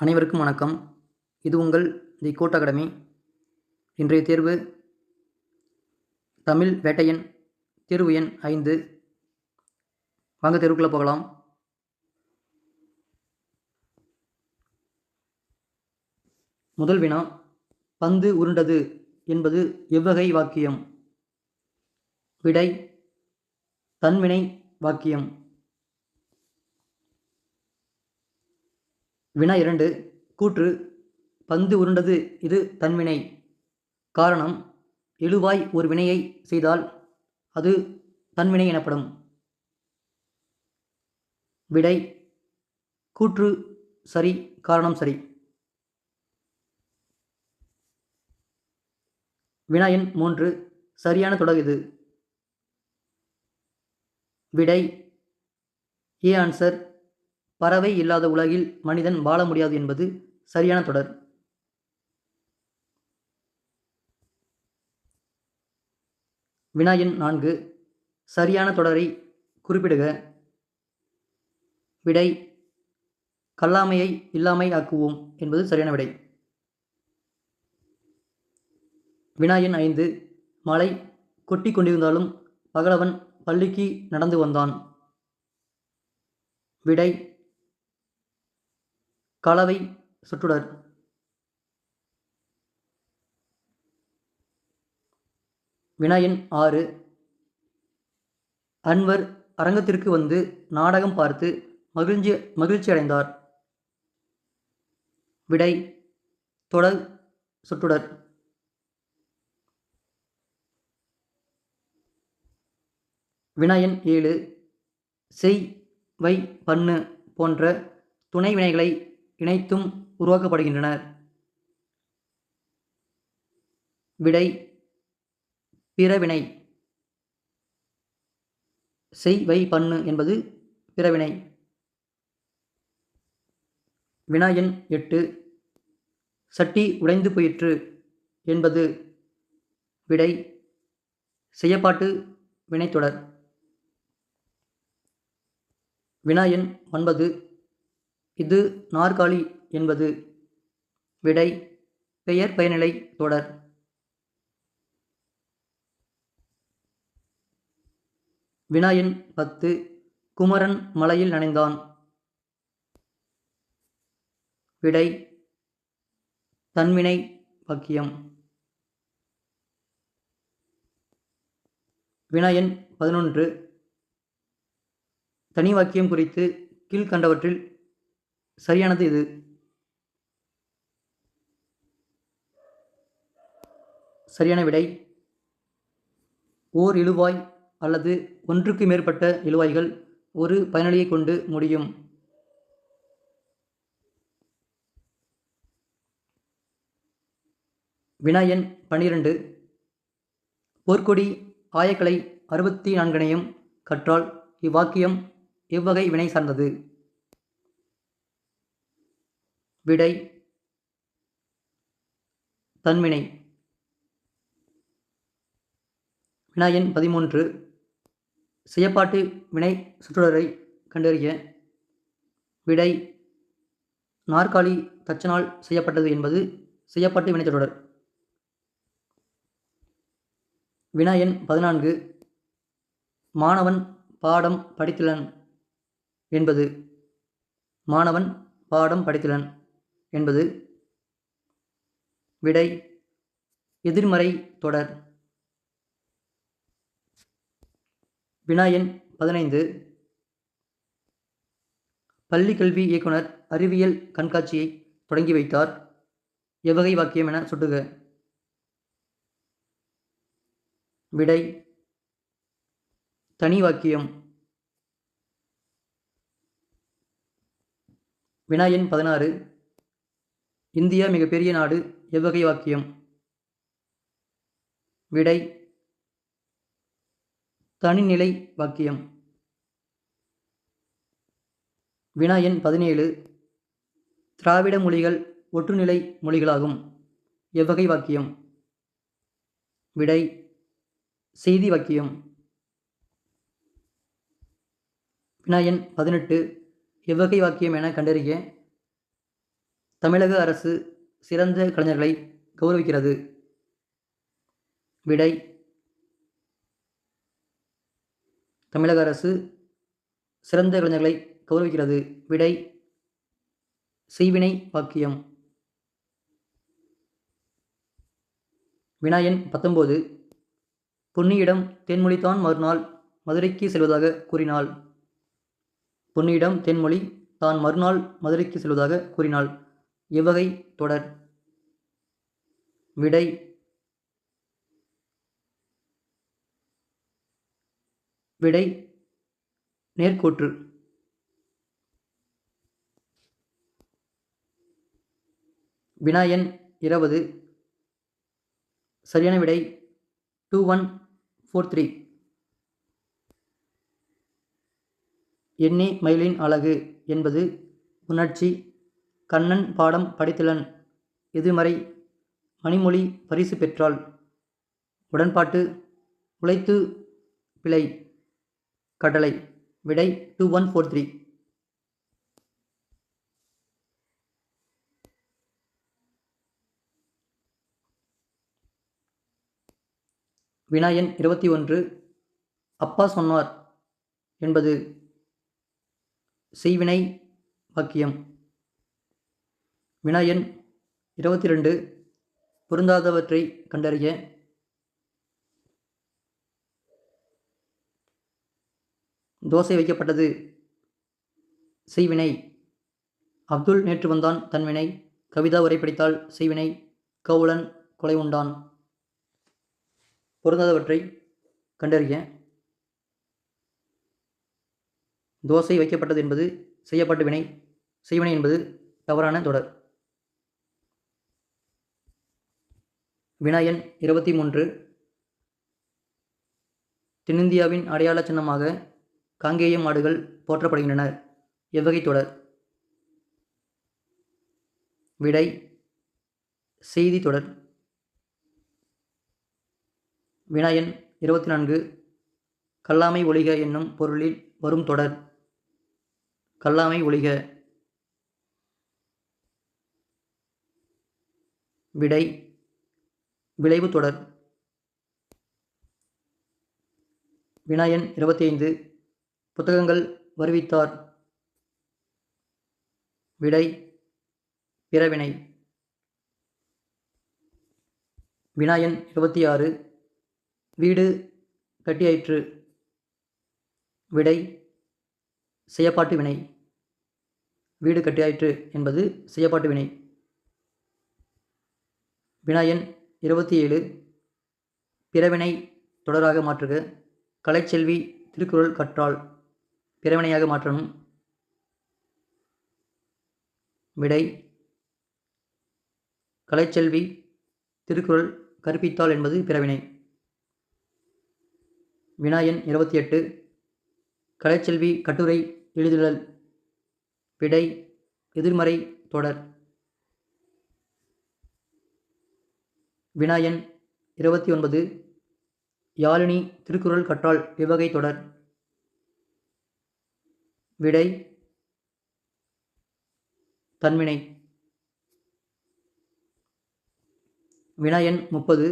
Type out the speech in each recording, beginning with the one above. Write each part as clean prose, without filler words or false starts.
அனைவருக்கும் வணக்கம். இது உங்கள் தி கோட் அகாடமி. இன்றைய தேர்வு தமிழ் வேட்டையன் தேர்வு எண் 5. வாங்க தேர்வுக்குள்ளே போகலாம். முதல் வினா, பந்து உருண்டது என்பது எவ்வகை வாக்கியம்? விடை, தன்வினை வாக்கியம். வினா 2, கூற்று பந்து உருண்டது இது தன்வினை. காரணம், எழுவாய் ஒரு வினையை செய்தால் அது தன்வினை எனப்படும். விடை, கூற்று சரி, காரணம் சரி. வினா எண் 3, சரியான தொடர் எது? விடை, ஏ ஆன்சர். பறவை இல்லாத உலகில் மனிதன் வாழ முடியாது என்பது சரியான தொடர். வினா எண் 4, சரியான தொடரை குறிப்பிடுக. விடை, கல்லாமையை இல்லாமை ஆக்குவோம் என்பது சரியான விடை. வினா எண் 5, மழை கொட்டி கொண்டிருந்தாலும் பகலவன் பள்ளிக்கு நடந்து வந்தான். விடை, கலவை சொற்றொடர். வினா எண் 6, அன்வர் அரங்கத்திற்கு வந்து நாடகம் பார்த்து மகிழ்ச்சி அடைந்தார். விடை, தொடர் சொற்றொடர். வினா எண் 7, செய், வை, பண்ணு போன்ற துணை வினைகளை இணைத்தும் உருவாக்கப்படுகின்றன. விடை, பிறவினை. செய், வை, பண்ணு என்பது பிறவினை. வினா எண் 8, சட்டி உடைந்து போயிற்று என்பது. விடை, செய்யப்பாட்டு வினைத்தொடர். வினா எண் 9, இது நாற்காலி என்பது. விடை, பெயர் பயனிலை தொடர். வினா எண் 10, குமரன் மலையில் நனைந்தான். விடை, தன்வினை வாக்கியம். வினா எண் 11, தனி வாக்கியம் குறித்து கீழ்கண்டவற்றில் சரியானது எது? சரியான விடை, ஓர் இழுவாய் அல்லது ஒன்றுக்கு மேற்பட்ட இழுவாய்கள் ஒரு பயனளியை கொண்டு முடியும். வினா எண் 12, போர்க்கொடி ஆயக்கலை 64 கற்றால் இவ்வாக்கியம் எவ்வகை வினை சார்ந்தது? விடை, தன்வினை. வினா எண் 13, செய்யப்பாட்டு வினை சுற்றொடரை கண்டறிய. விடை, நாற்காலி தச்சனால் செய்யப்பட்டது என்பது செய்யப்பாட்டு வினைத்தொடர். வினா எண் 14, மாணவன் பாடம் படித்திலன் என்பது. மாணவன் பாடம் படித்திலன் என்பது. விடை, எதிர்மறை தொடர். வினா எண் 15, பள்ளி கல்வி இயக்குனர் அறிவியல் கண்காட்சியை தொடங்கி வைத்தார். எவ்வகை வாக்கியம் என சுட்டுக. விடை, தனி வாக்கியம். வினா எண் 16, இந்தியா மிகப்பெரிய நாடு எவ்வகை வாக்கியம்? விடை, தனிநிலை வாக்கியம். வினா எண் 17, திராவிட மொழிகள் ஒற்றுநிலை மொழிகளாகும். எவ்வகை வாக்கியம்? விடை, செய்தி வாக்கியம். வினா எண் 18, எவ்வகை வாக்கியம் என கண்டறிய. தமிழக அரசு சிறந்த கலைஞர்களை கௌரவிக்கிறது. விடை தமிழக அரசு சிறந்த கலைஞர்களை கௌரவிக்கிறது. விடை செய்வினை வாக்கியம். வினா எண் 19. பொன்னியிடம் தேன்மொழி தான் மறுநாள் மதுரைக்கு செல்வதாக கூறினாள். பொன்னியிடம் தேன்மொழி தான் மறுநாள் மதுரைக்கு செல்வதாக கூறினாள். எவ்வகை தொடர்? விடை விடை நேர்கோற்று. வினா எண் 20. சரியான விடை 2143. எண்ணே மயிலின் அழகு என்பது உணர்ச்சி. கண்ணன் பாடம் படித்தலன் எதிர்மறை. மணிமொழி பரிசு பெற்றாள். உடன்பாட்டு. உழைத்து பிழை கட்டளை. விடை 2143. வினா எண் 21. அப்பா சொன்னார் என்பது செய்வினை வாக்கியம். வினா எண் 22. பொருந்தாதவற்றை கண்டறிய. தோசை வைக்கப்பட்டது செய்வினை. அப்துல் நேற்று வந்தான் தன்வினை. கவிதா உரை படித்தால் செய்வினை. கவுலன் கொலை உண்டான். பொருந்தாதவற்றை கண்டறிய. தோசை வைக்கப்பட்டது என்பது செய்யப்பட்ட வினை. செய்வினை என்பது தவறான தொடர். வினா எண் 23. தென்னிந்தியாவின் அடையாள சின்னமாக காங்கேய மாடுகள் போற்றப்படுகின்றன. எவ்வகை தொடர்? விடை செய்தி தொடர். வினா எண் 24. கல்லாமை ஒழிக என்னும் பொருளில் வரும் தொடர். கல்லாமை ஒழிக. விடை விளைவு தொடர். வினா எண் 25. புத்தகங்கள் வருவித்தார். விடை பிறவினை. வினா எண் 26. வீடு கட்டியாயிற்று. விடை செய்யப்பாட்டு வினை. வீடு கட்டியாயிற்று என்பது செய்யப்பாட்டு வினை. வினா எண் 27. பிறவினை தொடராக மாற்றுக. கலைச்செல்வி திருக்குறள் கற்றாள். பிறவினையாக மாற்றணும். விடை கலைச்செல்வி திருக்குறள் கற்பித்தாள் என்பது பிறவினை. வினா எண் 28. கலைச்செல்வி கட்டுரை எழுதுதல். விடை எதிர்மறை தொடர். வினா எண் 29. யாழினி திருக்குறள் கற்றாள். எவ்வகை தொடர்? விடை தன்வினை. வினா எண் 30.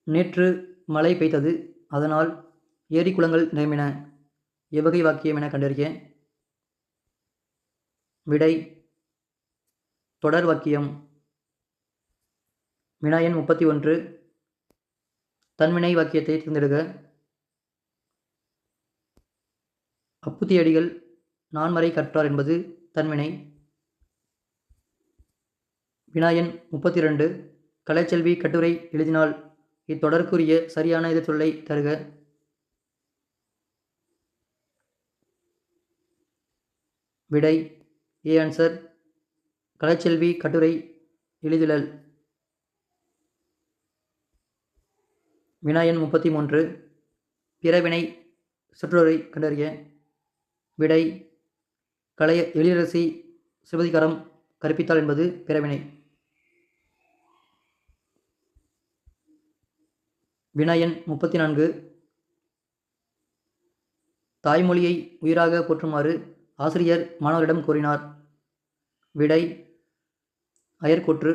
நேற்று மழை பெய்தது, அதனால் ஏரி குளங்கள் நிரம்பின. எவ்வகை வாக்கியம் என கண்டறிய. விடை தொடர் வாக்கியம். வினா எண் 31. தன்வினை வாக்கியத்தை தேர்ந்தெடுக்க. அப்புத்தியடிகள் நான்மறை கற்றார் என்பது தன்வினை. வினா எண் 32. கலைச்செல்வி கட்டுரை எழுதினால். இத்தொடர்க்குரிய சரியான எதிர்ச்சொல்லை தருக. விடை ஏ ஆன்சர். கலைச்செல்வி கட்டுரை எழுதுதல். வினா எண் 33. பிறவினை சொற்றொடரை கண்டறிய. விடை எழிலரசி சிவதிகாரம் கற்பித்தாள் என்பது பிறவினை. வினா எண் 34. தாய்மொழியை உயிராக போற்றுமாறு ஆசிரியர் மாணவரிடம் கூறினார். விடை அயர்கூற்று.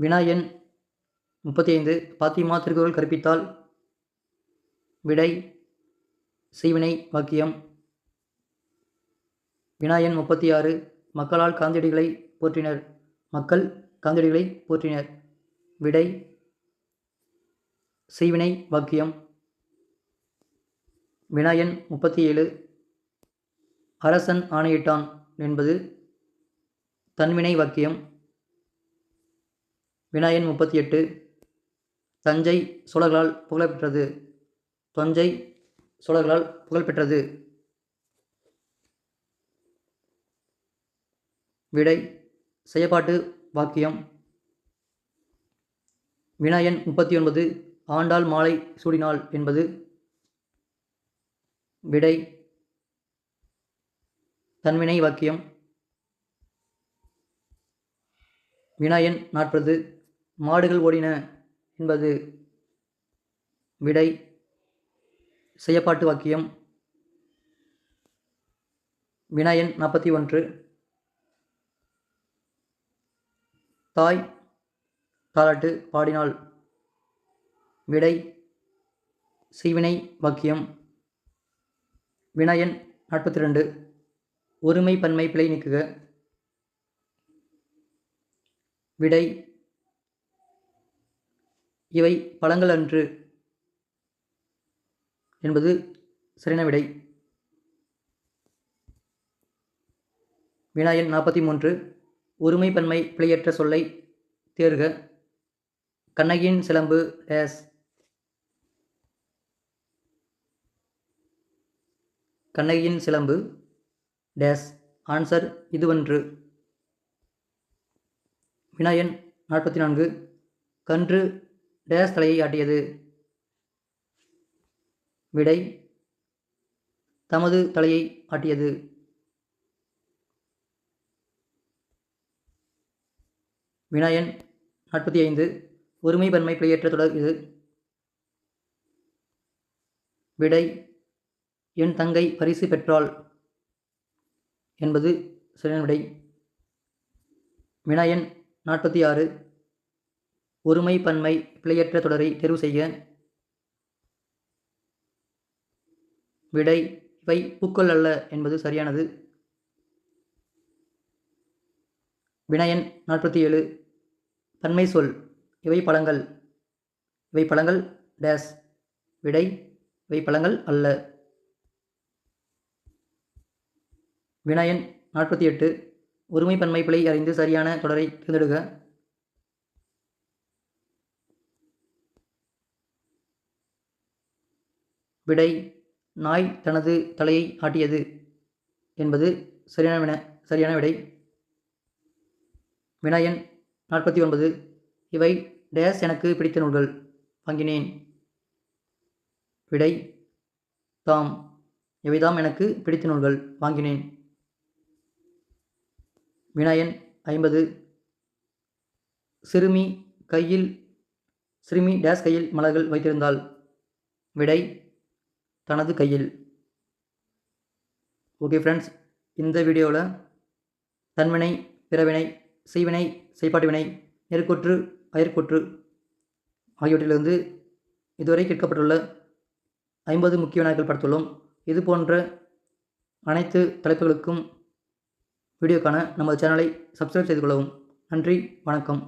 வினா எண் 35. பாத்திமா திருக்குறள் கற்பித்தால். விடை செய்வினை வாக்கியம். வினா எண் 36. மக்களால் காந்தியடிகளை போற்றினர். மக்கள் காந்தியடிகளை போற்றினர். விடை செய்வினை வாக்கியம். வினா எண் 37. அரசன் ஆணையிட்டான் என்பது தன்வினை வாக்கியம். வினா எண் 38. தஞ்சை சோழர்களால் புகழ்பெற்றது. தஞ்சை சோழர்களால் புகழ்பெற்றது. விடை செயப்பாட்டு வாக்கியம். வினா எண் 39. ஆண்டாள் மாலை சூடினாள் என்பது. விடை தன்வினை வாக்கியம். வினா எண் 40. மாடுகள் ஓடின என்பது. விடை செயப்பாட்டு வாக்கியம். வினா எண் 41. தாய் தாலாட்டு பாடினாள். விடை செய்வினை வாக்கியம். வினா எண் 42. ஒருமை பன்மை பிழை நீக்குக. விடை இவை பழங்கள் அன்று என்பது சரியான விடை. வினா எண் 43. ஒருமை பன்மை பிழையற்ற சொல்லை தேர்க. கண்ணகியின் சிலம்பு டேஸ். கண்ணகியின் சிலம்பு டேஸ். ஆன்சர் இதுவன்று. வினா எண் 44. கன்று டேஸ் தலையை ஆட்டியது. விடை தமது தலையை ஆட்டியது. வினா எண் 45. ஒருமை பன்மை பிழையற்ற தொடர் இது. விடை என் தங்கை பரிசு பெற்றாள் என்பது சரியான விடை. வினா எண் 46. ஒருமை பன்மை பிழையற்ற தொடரை தேர்வு செய்க. விடை இவை பூக்கள் அல்ல என்பது சரியானது. வினா எண் 47. பன்மை சொல் இவை பழங்கள். இவை பழங்கள் டேஸ். விடை இவை பழங்கள் அல்ல. வினா எண் 48. ஒருமை பன்மை பிழை அறிந்து சரியான தொடரை தேர்ந்தெடுக. விடை நாய் தனது தலையை ஆட்டியது என்பது சரியான விடை. வினா எண் 49. இவை டேஸ் எனக்கு பிடித்த நூல்கள் வாங்கினேன். விடை தாம். இவைதாம் எனக்கு பிடித்த நூல்கள் வாங்கினேன். வினா எண் 50. சிறுமி டேஸ் கையில் மலர்கள் வைத்திருந்தாள். விடை தனது கையில். ஓகே ஃப்ரெண்ட்ஸ், இந்த வீடியோவில் தன்வினை, பிறவினை, செய்வினை, செய்பாட்டு வினை, நெருக்கூற்று, அயர்க்கூற்று ஆகியவற்றிலிருந்து இதுவரை கேட்கப்பட்டுள்ள 50 முக்கிய வினாக்கள் பார்த்துள்ளோம். இது போன்ற அனைத்து தலைப்புகளுக்கும் வீடியோக்கான நமது சேனலை சப்ஸ்கிரைப் செய்து கொள்ளவும். நன்றி, வணக்கம்.